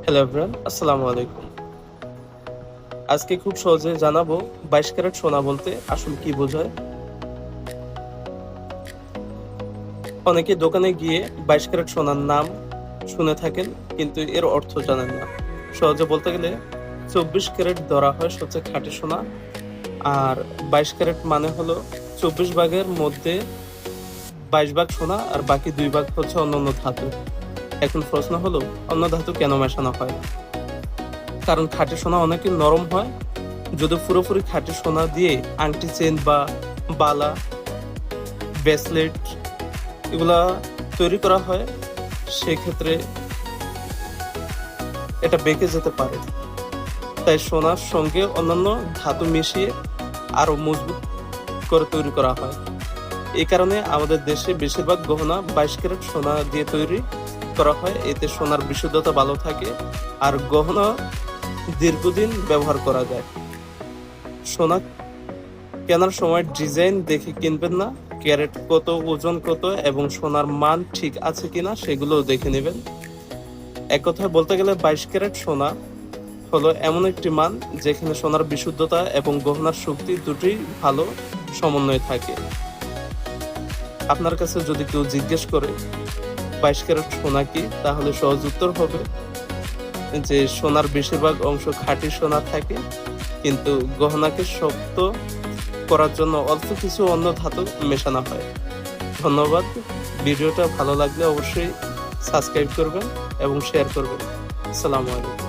Hello everyone, আসসালামু আলাইকুম। আজকে খুব সহজে জানাবো 22 ক্যারেট সোনা বলতে আসলে কি বোঝায়। অনেকে দোকানে গিয়ে 22 ক্যারেট সোনার নাম শুনে থাকেন, কিন্তু এর অর্থ জানেন না। সহজে বলতে গেলে 24 ক্যারেট ধরা হয় সবচেয়ে খাঁটি সোনা, আর 22 ক্যারেট মানে হলো 24 ভাগের মধ্যে 22 ভাগ সোনা আর বাকি 2 ভাগ হচ্ছে অন্যান্য ধাতু। এখন প্রশ্ন হলো, অন্য ধাতু কেন মেশানো হয়? কারণ খাঁটি সোনা অনেকে নরম হয়। যদি পুরোপুরি খাঁটি সোনা দিয়ে আংটি, চেন বা বালা, ব্রেসলেট এগুলা তৈরি করা হয়, সেক্ষেত্রে এটা বেঁকে যেতে পারে। তাই সোনার সঙ্গে অন্যান্য ধাতু মিশিয়ে আরো মজবুত করে তৈরি করা হয়। এই কারণে আমাদের দেশে বেশিরভাগ গহনা 22 ক্যারেট সোনা দিয়ে তৈরি করা হয়। এতে সোনার বিশুদ্ধতা ভালো থাকে আর গহনা দীর্ঘদিন ব্যবহার করা যায়। সোনা কেনার সময় ডিজাইন দেখে কিনবেন না, ক্যারেট কত, ওজন কত এবং সোনার মান ঠিক আছে কিনা সেগুলোও দেখে নেবেন। এক কথায় বলতে গেলে 22 ক্যারেট সোনা হলো এমন একটি মান যেখানে সোনার বিশুদ্ধতা এবং গহনার শক্তি দুটি ভালো সমন্বয় থাকে। আপনার কাছে যদি কেউ জিজ্ঞেস করে 22 ক্যারেট সোনা কি, তাহলে সহজ উত্তর হবে যে সোনার বেশিরভাগ অংশ খাঁটি সোনা থাকে, কিন্তু গহনাকে শক্ত করার জন্য অল্প কিছু অন্য ধাতু মেশানো হয়। ধন্যবাদ। ভিডিওটা ভালো লাগলে অবশ্যই সাবস্ক্রাইব করবেন এবং শেয়ার করবেন। আসসালামু আলাইকুম।